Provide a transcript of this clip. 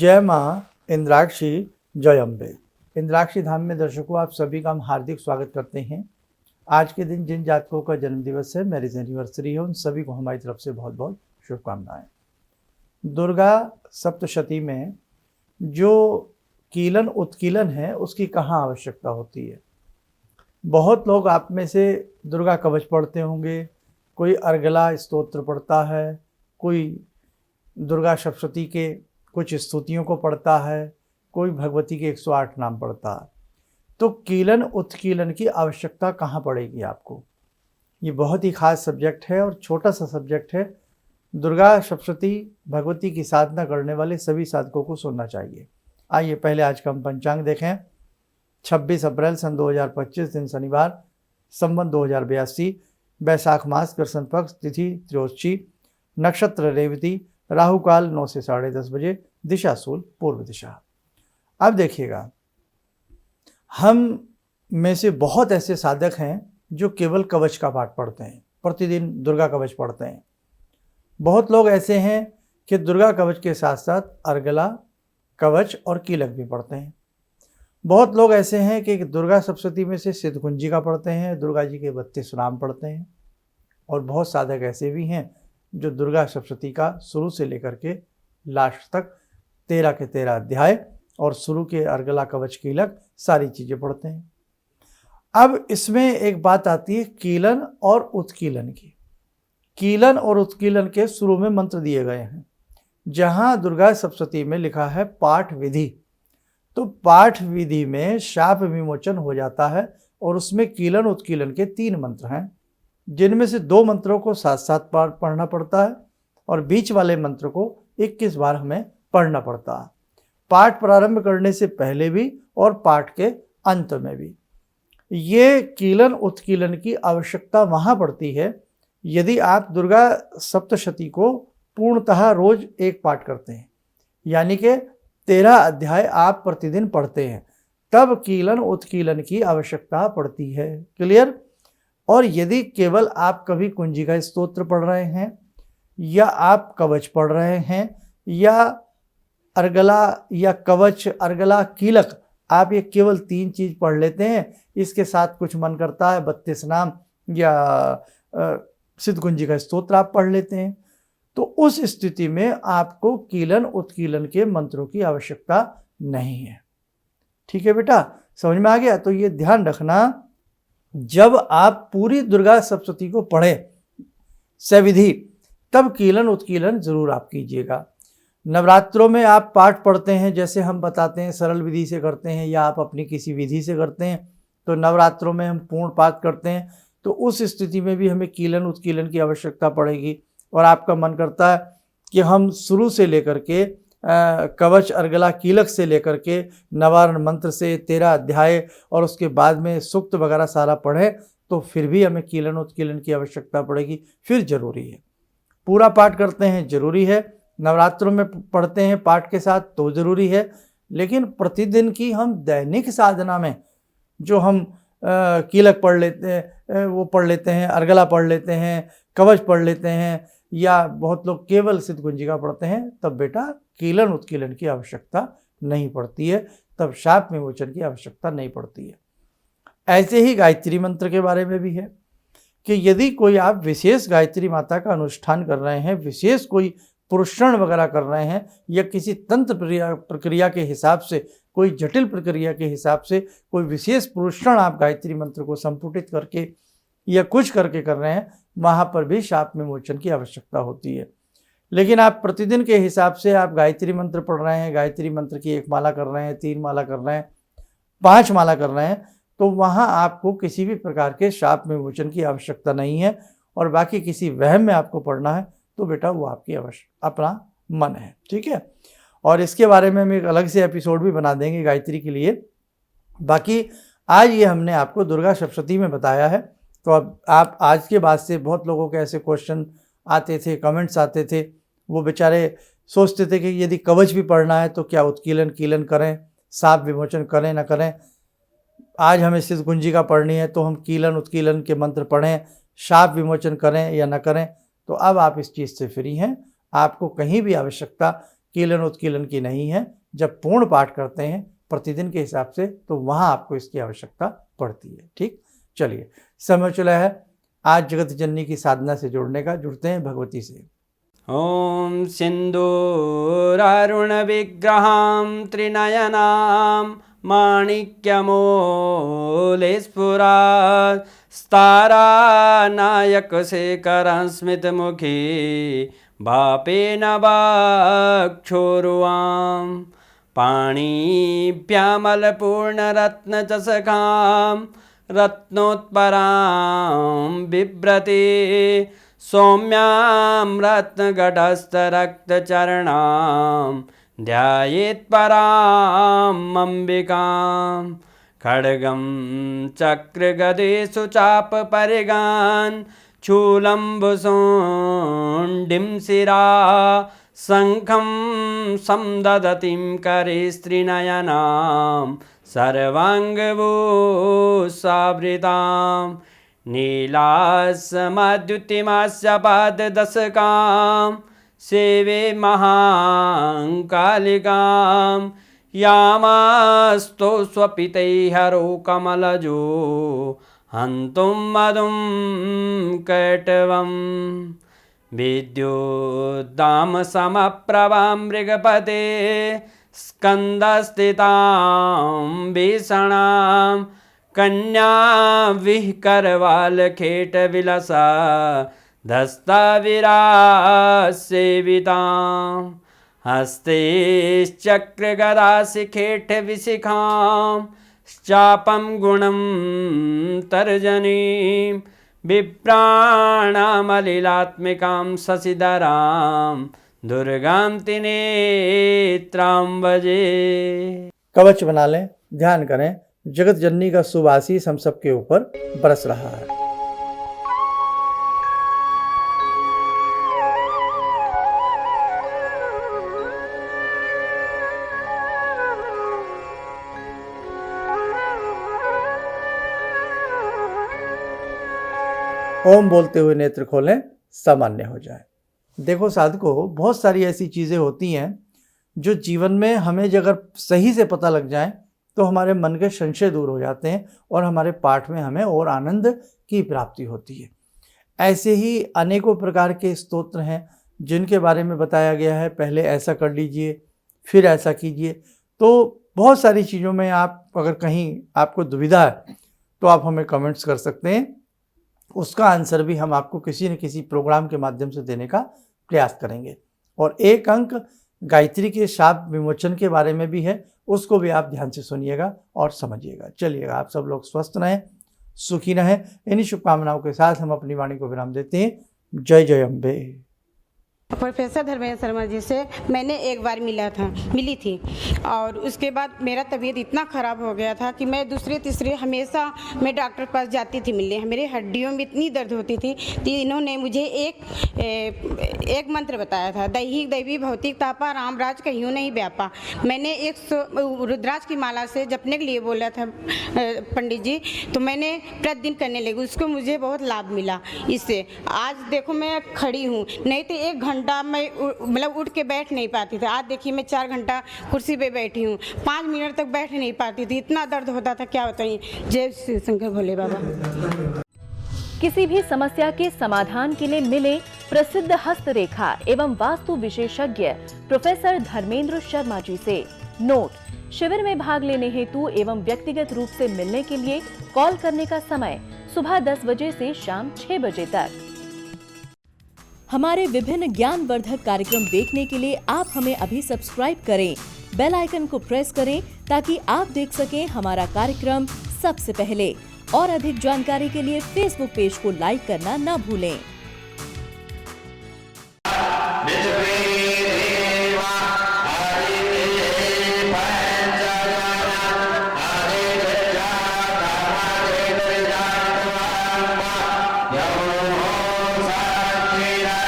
जय माँ इंद्राक्षी, जय अम्बे। इंद्राक्षी धाम में दर्शकों आप सभी का हम हार्दिक स्वागत करते हैं। आज के दिन जिन जातकों का जन्मदिवस है, मैरिज एनिवर्सरी है, उन सभी को हमारी तरफ से बहुत बहुत शुभकामनाएं। दुर्गा सप्तशती में जो कीलन उत्कीलन है उसकी कहाँ आवश्यकता होती है? बहुत लोग आप में से दुर्गा कवच पढ़ते होंगे, कोई अर्गला स्तोत्र पढ़ता है, कोई दुर्गा सप्तशती के कुछ स्तुतियों को पढ़ता है, कोई भगवती के 108 नाम पढ़ता है। तो कीलन उत्कीलन की आवश्यकता कहाँ पड़ेगी आपको? ये बहुत ही खास सब्जेक्ट है और छोटा सा सब्जेक्ट है। दुर्गा सप्तशती भगवती की साधना करने वाले सभी साधकों को सुनना चाहिए। आइए पहले आज का हम पंचांग देखें। 26 अप्रैल सन 2025 दिन शनिवार, संवत 2082, बैसाख मास कृष्ण पक्ष, तिथि त्रयोदशी, नक्षत्र रेवती, राहु काल 9 से 10:30 बजे, दिशा शूल पूर्व दिशा। अब देखिएगा, हम में से बहुत ऐसे साधक हैं जो केवल कवच का पाठ पढ़ते हैं, प्रतिदिन दुर्गा कवच पढ़ते हैं। बहुत लोग ऐसे हैं कि दुर्गा कवच के साथ साथ अर्गला कवच और कीलक भी पढ़ते हैं। बहुत लोग ऐसे हैं कि दुर्गा सप्तशती में से सिद्धकुंजी का पढ़ते हैं, दुर्गा जी के 32 नाम पढ़ते हैं। और बहुत साधक ऐसे भी हैं जो दुर्गा सप्तशती का शुरू से लेकर के लास्ट तक 13 के 13 अध्याय और शुरू के अर्गला कवच कीलक सारी चीज़ें पढ़ते हैं। अब इसमें एक बात आती है कीलन और उत्कीलन की। कीलन और उत्कीलन के शुरू में मंत्र दिए गए हैं। जहाँ दुर्गा सप्तशती में लिखा है पाठ विधि, तो पाठ विधि में शाप विमोचन हो जाता है और उसमें कीलन उत्कीलन के 3 मंत्र हैं, जिनमें से 2 मंत्रों को साथ साथ पढ़ना पड़ता है और बीच वाले मंत्र को 21 बार हमें पढ़ना पड़ता है, पाठ प्रारंभ करने से पहले भी और पाठ के अंत में भी। ये कीलन उत्कीलन की आवश्यकता वहाँ पड़ती है यदि आप दुर्गा सप्तशती को पूर्णतः रोज एक पाठ करते हैं, यानी कि 13 अध्याय आप प्रतिदिन पढ़ते हैं, तब कीलन उत्कीलन की आवश्यकता पड़ती है। क्लियर? और यदि केवल आप कभी कुंजी का स्तोत्र पढ़ रहे हैं या आप कवच पढ़ रहे हैं या अर्गला या कवच अर्गला कीलक, आप ये केवल 3 चीज़ पढ़ लेते हैं, इसके साथ कुछ मन करता है 32 नाम या सिद्धकुंजी का स्तोत्र आप पढ़ लेते हैं, तो उस स्थिति में आपको कीलन उत्कीलन के मंत्रों की आवश्यकता नहीं है। ठीक है बेटा, समझ में आ गया? तो ये ध्यान रखना, जब आप पूरी दुर्गा सप्तशती को पढ़ें सविधि, तब कीलन उत्कीलन जरूर आप कीजिएगा। नवरात्रों में आप पाठ पढ़ते हैं, जैसे हम बताते हैं सरल विधि से करते हैं या आप अपनी किसी विधि से करते हैं, तो नवरात्रों में हम पूर्ण पाठ करते हैं, तो उस स्थिति में भी हमें कीलन उत्कीलन की आवश्यकता पड़ेगी। और आपका मन करता है कि हम शुरू से लेकर के कवच अर्गला कीलक से लेकर के नवारण मंत्र से 13 अध्याय और उसके बाद में सूक्त वगैरह सारा पढ़ें, तो फिर भी हमें कीलन उत्कीलन की आवश्यकता पड़ेगी। फिर जरूरी है, पूरा पाठ करते हैं जरूरी है, नवरात्रों में पढ़ते हैं पाठ के साथ तो जरूरी है, लेकिन प्रतिदिन की हम दैनिक साधना में जो हम कीलक पढ़ लेते हैं, वो पढ़ लेते हैं, अर्गला पढ़ लेते हैं, कवच पढ़ लेते हैं, या बहुत लोग केवल सिद्धकुंजी का पढ़ते हैं, तब बेटा कीलन उत्कीलन की आवश्यकता नहीं पड़ती है, तब शाप विमोचन की आवश्यकता नहीं पड़ती है। ऐसे ही गायत्री मंत्र के बारे में भी है कि यदि कोई आप विशेष गायत्री माता का अनुष्ठान कर रहे हैं, विशेष कोई पुरुषण वगैरह कर रहे हैं, या किसी तंत्र प्रक्रिया के हिसाब से, कोई जटिल प्रक्रिया के हिसाब से कोई विशेष पुरुषण आप गायत्री मंत्र को संपुटित करके या कुछ करके कर रहे हैं, वहाँ पर भी शाप विमोचन की आवश्यकता होती है। लेकिन आप प्रतिदिन के हिसाब से आप गायत्री मंत्र पढ़ रहे हैं, गायत्री मंत्र की 1 माला कर रहे हैं, 3 माला कर रहे हैं, 5 माला कर रहे हैं, तो वहाँ आपको किसी भी प्रकार के शाप विमोचन की आवश्यकता नहीं है। और बाकी किसी वहम में आपको पढ़ना है तो बेटा वो आपकी अपना मन है। ठीक है, और इसके बारे में हम एक अलग से एपिसोड भी बना देंगे गायत्री के लिए। बाकी आज ये हमने आपको दुर्गा सप्तशती में बताया है। तो अब आप आज के बाद से, बहुत लोगों के ऐसे क्वेश्चन आते थे, कमेंट्स आते थे, वो बेचारे सोचते थे कि यदि कवच भी पढ़ना है तो क्या उत्कीलन कीलन करें, शाप विमोचन करें ना करें। आज हमें सिद्धकुंजी का पढ़नी है तो हम कीलन उत्कीलन के मंत्र पढ़ें, शाप विमोचन करें या न करें। तो अब आप इस चीज़ से फ्री हैं, आपको कहीं भी आवश्यकता कीलन उत्कीलन की नहीं है। जब पूर्ण पाठ करते हैं प्रतिदिन के हिसाब से तो वहाँ आपको इसकी आवश्यकता पड़ती है। ठीक, चलिए समय चला है आज जगत जननी की साधना से जुड़ने का। जुड़ते हैं भगवती से। ॐ सिन्दूरारुणविग्रहां त्रिनयनां माणिक्यमूलस्फुरात् स्तारानायकशेखरं स्मितमुखी भापेन वाक्षोरुवां पाणिभ्यामलपूर्णरत्नचषकां रत्नोत्परां बिभ्रति सौम्यां रत्नगटस्थरक्तचरणां ध्यायेत् पराम् अम्बिकां खड्गं चक्रगदेषु चापपरिगान् चूलम्बुसुण्डिं शिरा शङ्खं संदधतीं करे स्त्रीनयनां सर्वाङ्गभूषावृतां नीलासमद्युतिमास्य पाददशकां सेवे महाकालिकां यामास्तो स्वपितैहरो कमलजो हन्तुं मधुं कैटवं विद्युद्दामसमप्रभां मृगपते स्कन्दस्थितां भीषणां कन्या विहकरवालखेटविलसा धस्ताविरासेवितां हस्तेश्चक्रगदाशिखेटविशिखां चापं गुणं तर्जनीं विप्राणामलिलात्मिकां शशिधरां दुर्गां त्रिनेत्रां भजे। कवच बना लें, ध्यान करें, जगत जननी का शुभ आशीष हम सबके ऊपर बरस रहा है। ओम बोलते हुए नेत्र खोलें, सामान्य हो जाए। देखो साधको, बहुत सारी ऐसी चीज़ें होती हैं जो जीवन में हमें अगर सही से पता लग जाए तो हमारे मन के संशय दूर हो जाते हैं और हमारे पाठ में हमें और आनंद की प्राप्ति होती है। ऐसे ही अनेकों प्रकार के स्तोत्र हैं जिनके बारे में बताया गया है, पहले ऐसा कर लीजिए फिर ऐसा कीजिए। तो बहुत सारी चीज़ों में आप अगर कहीं आपको दुविधा है तो आप हमें कमेंट्स कर सकते हैं, उसका आंसर भी हम आपको किसी न किसी प्रोग्राम के माध्यम से देने का प्रयास करेंगे। और एक अंक गायत्री के शाप विमोचन के बारे में भी है, उसको भी आप ध्यान से सुनिएगा और समझिएगा। चलिएगा, आप सब लोग स्वस्थ रहें, सुखी रहें। इन्हीं शुभकामनाओं के साथ हम अपनी वाणी को विराम देते हैं। जय जय अम्बे। प्रोफेसर धर्मेंद्र शर्मा जी से मैंने एक बार मिली थी और उसके बाद मेरा तबीयत इतना ख़राब हो गया था कि मैं दूसरे तीसरे हमेशा मैं डॉक्टर के पास जाती थी मिलने। मेरे हड्डियों में इतनी दर्द होती थी तो इन्होंने मुझे एक मंत्र बताया था, दैहिक दैवी भौतिक तापा रामराज कहियो नहीं व्यापा। मैंने एक रुद्राज की माला से जपने के लिए बोला था पंडित जी, तो मैंने प्रतिदिन करने लगी, उसको मुझे बहुत लाभ मिला इससे। आज देखो मैं खड़ी हूँ, नहीं तो 1 घंटा मैं मतलब उठ के बैठ नहीं पाती थी। आज देखिए मैं 4 घंटा कुर्सी पे बैठी हूँ, 5 मिनट तक बैठ नहीं पाती थी, इतना दर्द होता था क्या बताइए। जय श्री शंकर भोले बाबा। किसी भी समस्या के समाधान के लिए मिले प्रसिद्ध हस्तरेखा एवं वास्तु विशेषज्ञ प्रोफेसर धर्मेंद्र शर्मा जी से। नोट: शिविर में भाग लेने हेतु एवं व्यक्तिगत रूप से मिलने के लिए कॉल करने का समय सुबह 10 बजे से शाम 6 बजे तक। हमारे विभिन्न ज्ञानवर्धक कार्यक्रम देखने के लिए आप हमें अभी सब्सक्राइब करें, बेल आइकन को प्रेस करें ताकि आप देख सकें हमारा कार्यक्रम सबसे पहले। और अधिक जानकारी के लिए फेसबुक पेज को लाइक करना न भूलें।